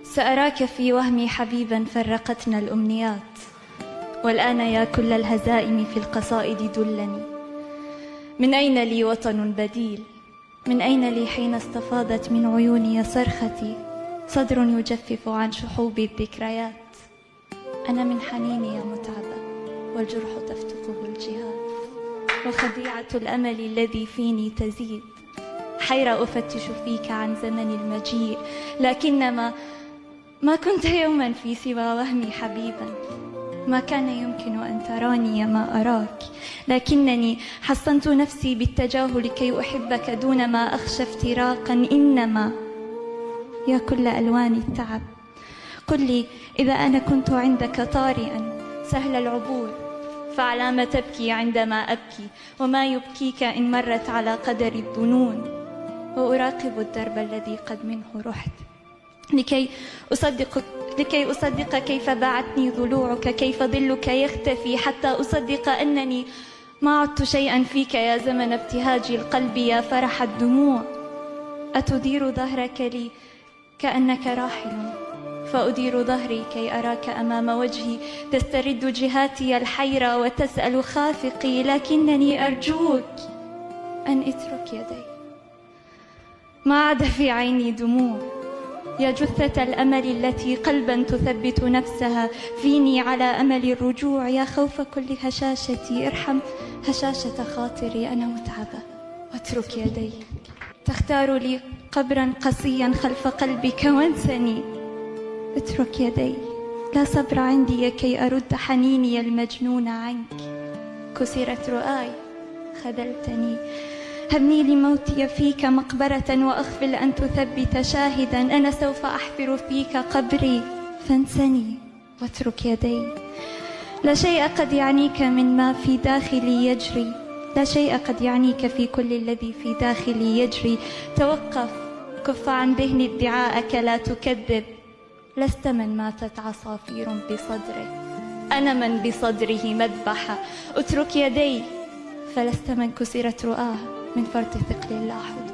سأراك في وهمي حبيبا فرقتنا الأمنيات، والآن يا كل الهزائم في القصائد دلني. من أين لي وطن بديل؟ من أين لي حين استفاضت من عيوني صرختي صدر يجفف عن شحوب الذكريات؟ أنا من حنيني يا متعبة والجرح تفتقه الجهات، وخديعة الأمل الذي فيني تزيد. حيرة أفتش فيك عن زمن المجيء، لكنما ما كنت يوما في سوى وهمي حبيبا. ما كان يمكن أن تراني ما أراك، لكنني حصنت نفسي بالتجاهل كي أحبك دون ما أخشى افتراقا. إنما يا كل ألوان التعب، قل لي إذا أنا كنت عندك طارئا سهل العبور، فعلام تبكي عندما أبكي؟ وما يبكيك إن مرت على قدر الظنون؟ وأراقب الدرب الذي قد منه رحت لكي أصدق كيف باعتني ضلوعك، كيف ظلك يختفي، حتى أصدق أنني ما عدت شيئا فيك يا زمن ابتهاج القلب، يا فرح الدموع. أتدير ظهرك لي كأنك راحل، فأدير ظهري كي أراك أمام وجهي. تسترد جهاتي الحيرة وتسأل خافقي، لكنني أرجوك أن اترك يدي. ما عاد في عيني دموع يا جثة الأمل التي قلبا تثبت نفسها فيني على أمل الرجوع. يا خوف كل هشاشتي ارحم هشاشة خاطري، أنا متعبة واترك يدي. تختار لي قبرا قصيا خلف قلبك وانسني، اترك يدي. لا صبر عندي كي أرد حنيني المجنون عنك. كسرت رؤاي خذلتني، هبني لموتي فيك مقبرة وأغفل أن تثبت شاهدا. أنا سوف أحفر فيك قبري فانسني واترك يدي. لا شيء قد يعنيك من ما في داخلي يجري، لا شيء قد يعنيك في كل الذي في داخلي يجري. توقف، كف عن ذهن ادعاءك، لا تكذب. لست من ماتت عصافير بصدره، أنا من بصدره مذبحة. اترك يدي، فلست من كسرت رؤاه من فرط ثقل لا حدود.